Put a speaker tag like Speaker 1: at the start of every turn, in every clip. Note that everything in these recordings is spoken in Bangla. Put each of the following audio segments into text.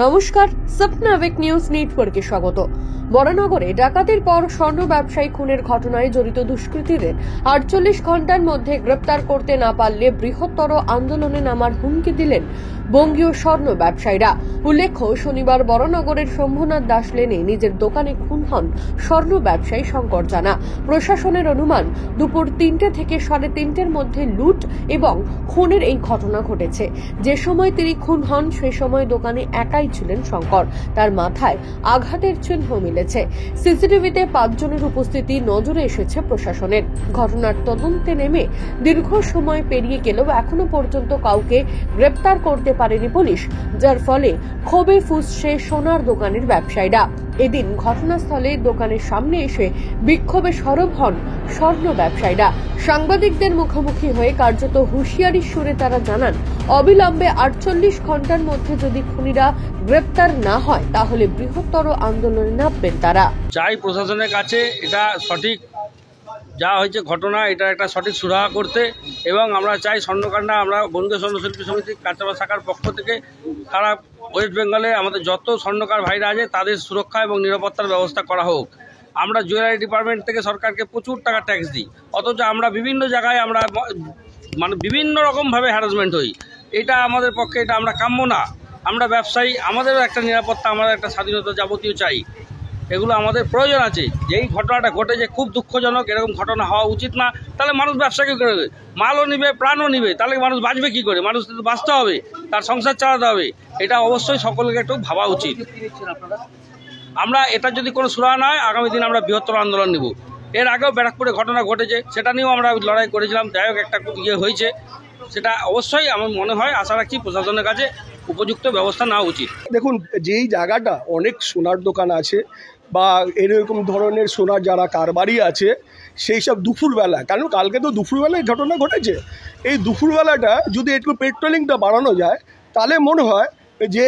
Speaker 1: নমস্কার, স্বপ্নাবিক নিউজ নেটওয়ার্কে স্বাগত। বরানগরে ডাকাতির পর স্বর্ণ ব্যবসায়ী খুনের ঘটনায় জড়িত দুষ্কৃতীদের 48 ঘন্টার মধ্যে গ্রেপ্তার করতে না পারলে বৃহত্তর আন্দোলনে নামার হুমকি দিলেন বঙ্গীয় স্বর্ণ ব্যবসায়ীরা। উল্লেখ্য, শনিবার বরানগরের শম্ভুনাথ দাস লেনে নিজের দোকানে খুন হন স্বর্ণ ব্যবসায়ী শঙ্কর জানা। প্রশাসনের অনুমান দুপুর 3টে থেকে 3:30-এর মধ্যে লুট এবং খুনের এই ঘটনা ঘটেছে। যে সময় তিনি খুন হন সেই সময় দোকানে একাই ছিলেন শঙ্কর। তার মাথায় আঘাতের চিহ্ন মিলেছে। সিসিটিভিতে 5 জনের উপস্থিতি নজরে এসেছে প্রশাসনের। ঘটনার তদন্তে নেমে দীর্ঘ সময় পেরিয়ে গেলেও এখনো পর্যন্ত কাউকে গ্রেপ্তার করতে পারেনি পুলিশ, যার ফলে ক্ষোভে ফুঁসছে সোনার দোকানের ব্যবসায়ীরা। এদিন ঘটনাস্থলে দোকানের সামনে এসে বিক্ষোভে সরব হন স্বর্ণ ব্যবসায়ীরা। সাংবাদিকদের মুখোমুখি হয়ে কার্যত হুঁশিয়ারির সুরে তারা জানান, অবিলম্বে 48 ঘন্টার মধ্যে যদি খুনিরা গ্রেপ্তার না হয় তাহলে বৃহত্তর আন্দোলনে নামবেন তারা।
Speaker 2: চাই প্রশাসনের কাছে এটা সঠিক যা হয়েছে ঘটনা, এটা একটা সঠিক সুরাহা করতে, এবং আমরা চাই স্বর্ণকাণ্ডা আমরা বঙ্গীয় স্বর্ণশিল্পী সমিতি কাঁচাপাড়া শাখার পক্ষ থেকে সারা ওয়েস্ট বেঙ্গলে আমাদের যত স্বর্ণকার ভাইরা আছে তাদের সুরক্ষা এবং নিরাপত্তার ব্যবস্থা করা হোক। আমরা জুয়েলারি ডিপার্টমেন্ট থেকে সরকারকে প্রচুর টাকা ট্যাক্স দিই, অথচ আমরা বিভিন্ন জায়গায় আমরা মানে বিভিন্ন রকমভাবে হ্যারাসমেন্ট হই। এটা আমাদের পক্ষে এটা আমরা কাম্য না। আমরা ব্যবসায়ী, আমাদেরও একটা নিরাপত্তা, আমাদের একটা স্বাধীনতা যাবতীয় চাই। এগুলো আমাদের প্রয়োজন আছে। যেই ঘটনাটা ঘটেছে খুব দুঃখজনক, এরকম ঘটনা হওয়া উচিত না। তাহলে মানুষ ব্যবসা কী করে? মালও নিবে, প্রাণও নিবে, তাহলে মানুষ বাঁচবে কী করে? মানুষ তো বাঁচতে হবে, তার সংসার চালাতে হবে। এটা অবশ্যই সকলকে একটু ভাবা উচিত। আমরা এটা যদি কোনো সুরাহা না হয়, আগামী দিন আমরা বৃহত্তর আন্দোলন নিব। এর আগেও ব্যারাকপুরে ঘটনা ঘটেছে, সেটা নিয়েও আমরা লড়াই করেছিলাম। যাই হোক, একটা হয়েছে, সেটা অবশ্যই আমার মনে হয়, আশা রাখছি প্রশাসনের কাছে উপযুক্ত ব্যবস্থা নেওয়া উচিত।
Speaker 3: দেখুন, যেই জায়গাটা অনেক সোনার দোকান আছে বা এরকম ধরনের সোনার যারা কারবারি আছে, সেই সব দুপুরবেলা, কারণ কালকে তো দুপুরবেলায় ঘটনা ঘটেছে, এই দুপুরবেলাটা যদি একটু পেট্রোলিংটা বাড়ানো যায় তাহলে মনে হয় যে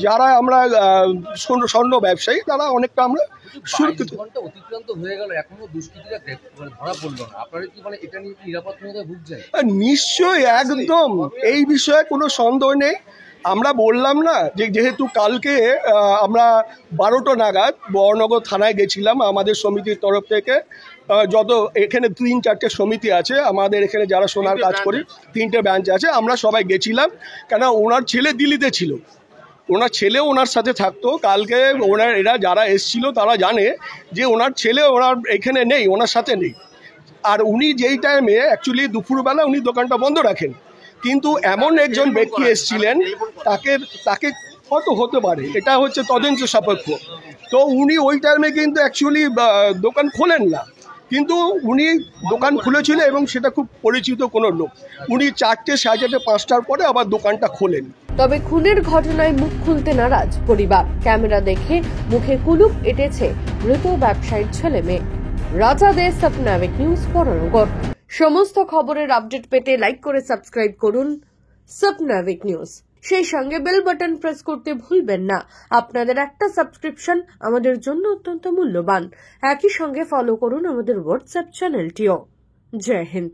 Speaker 3: যারা আমরা স্বর্ণ ব্যবসায়ী তারা অনেকটা আমরা সুরক্ষিত।
Speaker 4: অতিক্রান্ত হয়ে গেল, এখনো দুষ্কৃতীরা ধরা পড়লো না। আপনারা কি মানে এটা নিয়ে নিরাপত্তাহীনতায় ভুগছেন?
Speaker 3: নিশ্চয়ই, একদম, এই বিষয়ে কোনো সন্দেহ নেই। আমরা বললাম না যে যেহেতু কালকে আমরা 12টা নাগাদ বরানগর থানায় গেছিলাম আমাদের সমিতির তরফ থেকে। যত এখানে 3-4টে সমিতি আছে আমাদের এখানে, যারা সোনার কাজ করি, 3টে ব্রাঞ্চ আছে, আমরা সবাই গেছিলাম। কেন, ওনার ছেলে দিল্লিতে ছিল, ওনার ছেলেও ওনার সাথে থাকতো। কালকে ওনার এরা যারা এসছিল তারা জানে যে ওনার ছেলে ওনার এখানে নেই, ওনার সাথে নেই। আর উনি যেই টাইমে অ্যাকচুয়ালি দুপুরবেলা উনি দোকানটা বন্ধ রাখেন, কিন্তু এমন একজন ব্যক্তি এসেছিলেন, তাকে কত হতে পারে, এটা হচ্ছে তদন্ত সাপেক্ষ। তো উনি ওই টাইমে কিন্তু অ্যাকচুয়ালি দোকান খোলেন না, কিন্তু উনি দোকান খুলেছিল এবং সেটা খুব পরিচিত কোনো লোক। উনি 4টে, 4:30, 5টার পরে আবার দোকানটা খোলেন।
Speaker 1: তবে খুনের ঘটনায় মুখ খুলতে নারাজ পরিবার। ক্যামেরা দেখে মুখে কুলুপ এঁটেছে মৃত ব্যবসায়ীর ছেলে মেয়ে। রাজা দে, স্বপ্নাবিক নিউজ, বরানগর। সমস্ত খবরের আপডেট পেতে লাইক করে সাবস্ক্রাইব করুন স্বপ্নাবিক নিউজ। সেই সঙ্গে বেল বাটন প্রেস করতে ভুলবেন না। আপনাদের একটা সাবস্ক্রিপশন আমাদের জন্য অত্যন্ত মূল্যবান। একই সঙ্গে ফলো করুন আমাদের হোয়াটসঅ্যাপ চ্যানেলটিও। জয় হিন্দ।